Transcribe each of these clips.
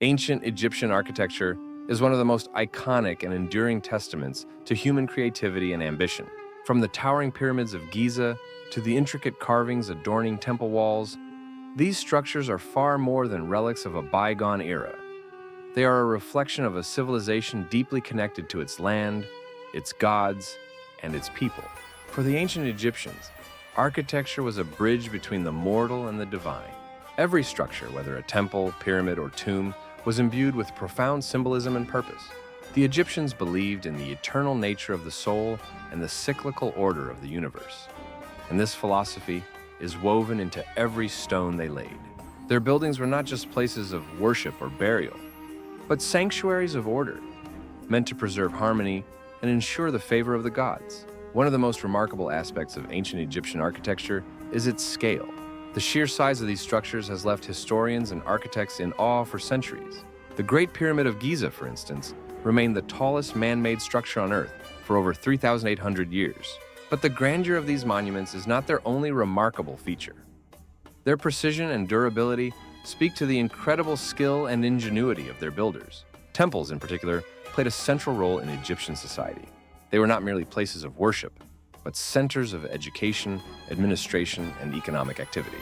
Ancient Egyptian architecture is one of the most iconic and enduring testaments to human creativity and ambition. From the towering pyramids of Giza to the intricate carvings adorning temple walls, these structures are far more than relics of a bygone era. They are a reflection of a civilization deeply connected to its land, its gods, and its people. For the ancient Egyptians, architecture was a bridge between the mortal and the divine. Every structure, whether a temple, pyramid, or tomb, was imbued with profound symbolism and purpose. The Egyptians believed in the eternal nature of the soul and the cyclical order of the universe. And this philosophy is woven into every stone they laid. Their buildings were not just places of worship or burial, but sanctuaries of order, meant to preserve harmony and ensure the favor of the gods. One of the most remarkable aspects of ancient Egyptian architecture is its scale. The sheer size of these structures has left historians and architects in awe for centuries. The Great Pyramid of Giza, for instance, remained the tallest man-made structure on Earth for over 3,800 years. But the grandeur of these monuments is not their only remarkable feature. Their precision and durability speak to the incredible skill and ingenuity of their builders. Temples, in particular, played a central role in Egyptian society. They were not merely places of worship, but centers of education, administration, and economic activity.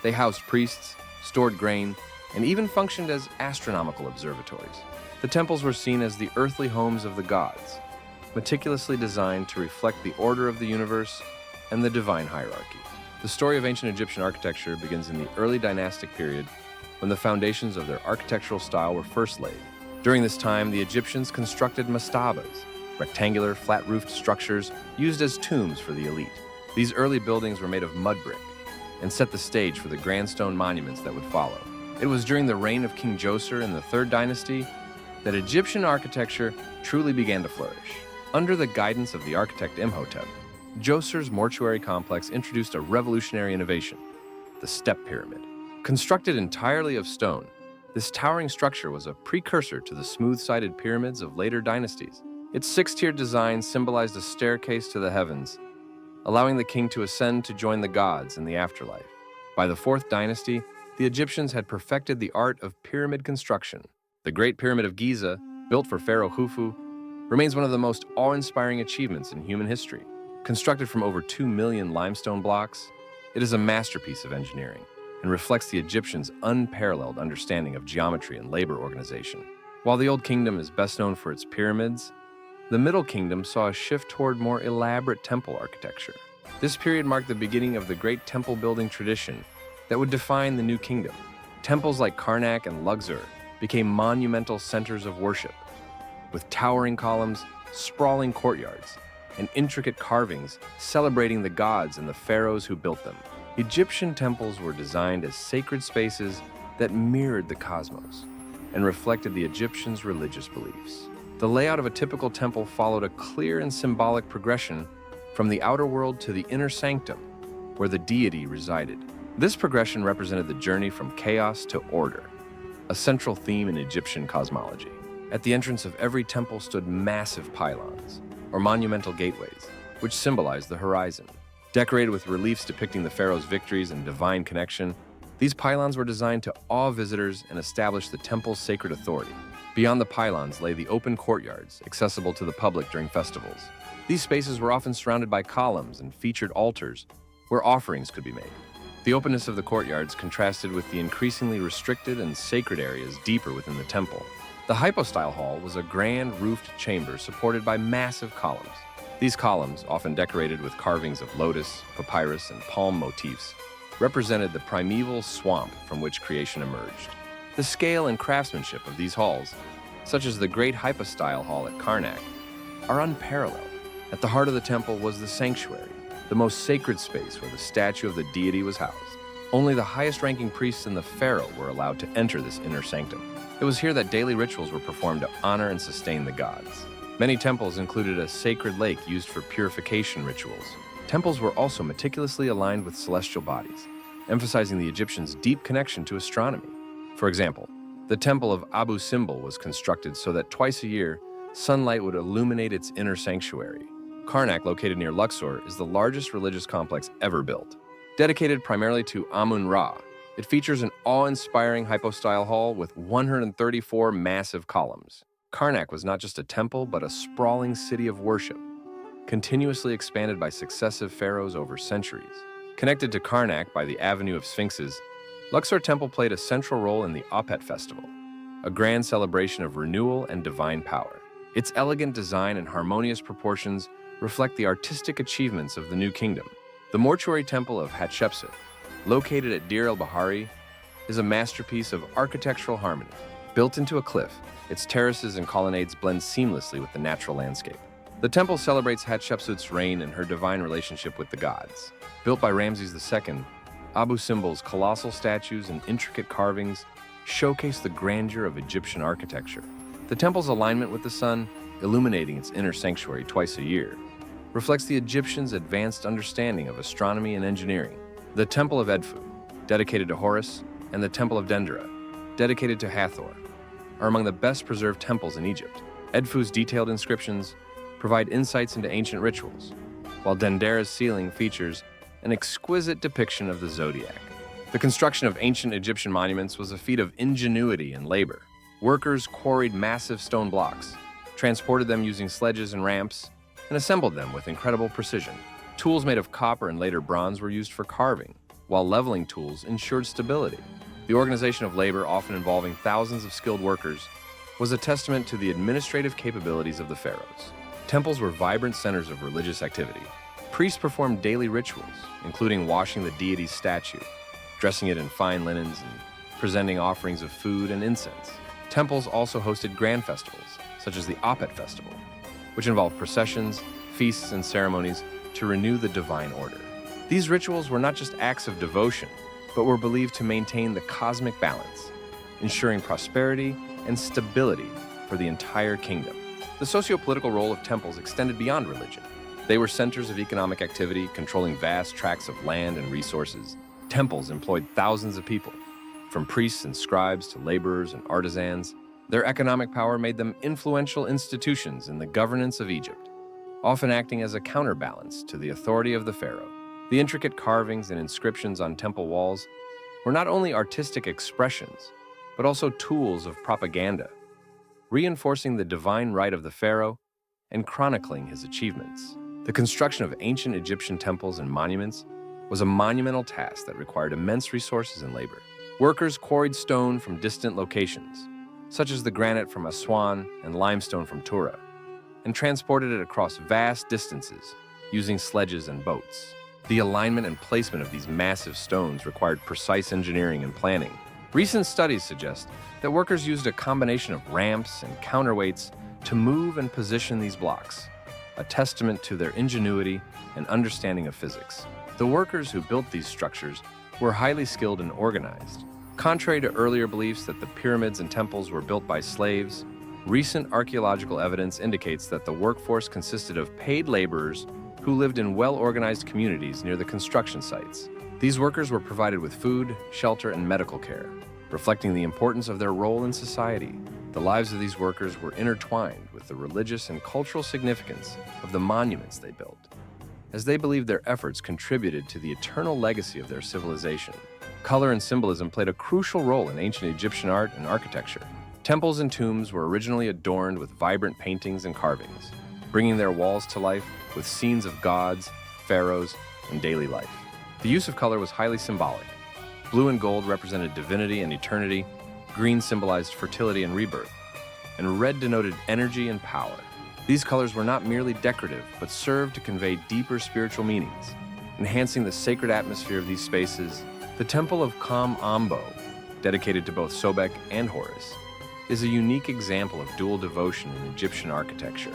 They housed priests, stored grain, and even functioned as astronomical observatories. The temples were seen as the earthly homes of the gods, meticulously designed to reflect the order of the universe and the divine hierarchy. The story of ancient Egyptian architecture begins in the early dynastic period when the foundations of their architectural style were first laid. During this time, the Egyptians constructed mastabas, rectangular, flat-roofed structures used as tombs for the elite. These early buildings were made of mud brick and set the stage for the grand stone monuments that would follow. It was during the reign of King Djoser in the Third Dynasty that Egyptian architecture truly began to flourish. Under the guidance of the architect Imhotep, Djoser's mortuary complex introduced a revolutionary innovation, the step pyramid. Constructed entirely of stone, this towering structure was a precursor to the smooth-sided pyramids of later dynasties. Its six-tiered design symbolized a staircase to the heavens, allowing the king to ascend to join the gods in the afterlife. By the Fourth Dynasty, the Egyptians had perfected the art of pyramid construction. The Great Pyramid of Giza, built for Pharaoh Khufu, remains one of the most awe-inspiring achievements in human history. Constructed from over 2 million limestone blocks, it is a masterpiece of engineering and reflects the Egyptians' unparalleled understanding of geometry and labor organization. While the Old Kingdom is best known for its pyramids, the Middle Kingdom saw a shift toward more elaborate temple architecture. This period marked the beginning of the great temple-building tradition that would define the New Kingdom. Temples like Karnak and Luxor became monumental centers of worship, with towering columns, sprawling courtyards, and intricate carvings celebrating the gods and the pharaohs who built them. Egyptian temples were designed as sacred spaces that mirrored the cosmos and reflected the Egyptians' religious beliefs. The layout of a typical temple followed a clear and symbolic progression from the outer world to the inner sanctum, where the deity resided. This progression represented the journey from chaos to order, a central theme in Egyptian cosmology. At the entrance of every temple stood massive pylons, or monumental gateways, which symbolized the horizon. Decorated with reliefs depicting the pharaoh's victories and divine connection, these pylons were designed to awe visitors and establish the temple's sacred authority. Beyond the pylons lay the open courtyards, accessible to the public during festivals. These spaces were often surrounded by columns and featured altars where offerings could be made. The openness of the courtyards contrasted with the increasingly restricted and sacred areas deeper within the temple. The hypostyle hall was a grand roofed chamber supported by massive columns. These columns, often decorated with carvings of lotus, papyrus, and palm motifs, represented the primeval swamp from which creation emerged. The scale and craftsmanship of these halls, such as the Great Hypostyle Hall at Karnak, are unparalleled. At the heart of the temple was the sanctuary, the most sacred space where the statue of the deity was housed. Only the highest-ranking priests and the pharaoh were allowed to enter this inner sanctum. It was here that daily rituals were performed to honor and sustain the gods. Many temples included a sacred lake used for purification rituals. Temples were also meticulously aligned with celestial bodies, emphasizing the Egyptians' deep connection to astronomy. For example, the temple of Abu Simbel was constructed so that twice a year, sunlight would illuminate its inner sanctuary. Karnak, located near Luxor, is the largest religious complex ever built. Dedicated primarily to Amun-Ra, It features an awe-inspiring hypostyle hall with 134 massive columns. Karnak was not just a temple, but a sprawling city of worship, continuously expanded by successive pharaohs over centuries. Connected to Karnak by the Avenue of Sphinxes, Luxor Temple played a central role in the Apet Festival, a grand celebration of renewal and divine power. Its elegant design and harmonious proportions reflect the artistic achievements of the New Kingdom. The mortuary temple of Hatshepsut, located at Deir el-Bahari, is a masterpiece of architectural harmony. Built into a cliff, its terraces and colonnades blend seamlessly with the natural landscape. The temple celebrates Hatshepsut's reign and her divine relationship with the gods. Built by Ramses II, Abu Simbel's colossal statues and intricate carvings showcase the grandeur of Egyptian architecture. The temple's alignment with the sun, illuminating its inner sanctuary twice a year, reflects the Egyptians' advanced understanding of astronomy and engineering. The Temple of Edfu, dedicated to Horus, and the Temple of Dendera, dedicated to Hathor, are among the best preserved temples in Egypt. Edfu's detailed inscriptions provide insights into ancient rituals, while Dendera's ceiling features an exquisite depiction of the zodiac. The construction of ancient Egyptian monuments was a feat of ingenuity and labor. Workers quarried massive stone blocks, transported them using sledges and ramps, and assembled them with incredible precision. Tools made of copper and later bronze were used for carving, while leveling tools ensured stability. The organization of labor, often involving thousands of skilled workers, was a testament to the administrative capabilities of the pharaohs. Temples were vibrant centers of religious activity. Priests performed daily rituals, including washing the deity's statue, dressing it in fine linens, and presenting offerings of food and incense. Temples also hosted grand festivals, such as the Apet Festival, which involved processions, feasts, and ceremonies to renew the divine order. These rituals were not just acts of devotion, but were believed to maintain the cosmic balance, ensuring prosperity and stability for the entire kingdom. The socio-political role of temples extended beyond religion. They were centers of economic activity, controlling vast tracts of land and resources. Temples employed thousands of people, from priests and scribes to laborers and artisans. Their economic power made them influential institutions in the governance of Egypt, often acting as a counterbalance to the authority of the pharaoh. The intricate carvings and inscriptions on temple walls were not only artistic expressions, but also tools of propaganda, reinforcing the divine right of the pharaoh and chronicling his achievements. The construction of ancient Egyptian temples and monuments was a monumental task that required immense resources and labor. Workers quarried stone from distant locations, such as the granite from Aswan and limestone from Tura, and transported it across vast distances using sledges and boats. The alignment and placement of these massive stones required precise engineering and planning. Recent studies suggest that workers used a combination of ramps and counterweights to move and position these blocks, a testament to their ingenuity and understanding of physics. The workers who built these structures were highly skilled and organized. Contrary to earlier beliefs that the pyramids and temples were built by slaves, recent archaeological evidence indicates that the workforce consisted of paid laborers who lived in well-organized communities near the construction sites. These workers were provided with food, shelter, and medical care, reflecting the importance of their role in society. The lives of these workers were intertwined with the religious and cultural significance of the monuments they built, as they believed their efforts contributed to the eternal legacy of their civilization. Color and symbolism played a crucial role in ancient Egyptian art and architecture. Temples and tombs were originally adorned with vibrant paintings and carvings, bringing their walls to life with scenes of gods, pharaohs, and daily life. The use of color was highly symbolic. Blue and gold represented divinity and eternity, green symbolized fertility and rebirth, and red denoted energy and power. These colors were not merely decorative, but served to convey deeper spiritual meanings, enhancing the sacred atmosphere of these spaces. The Temple of Kam Ambo, dedicated to both Sobek and Horus, is a unique example of dual devotion in Egyptian architecture.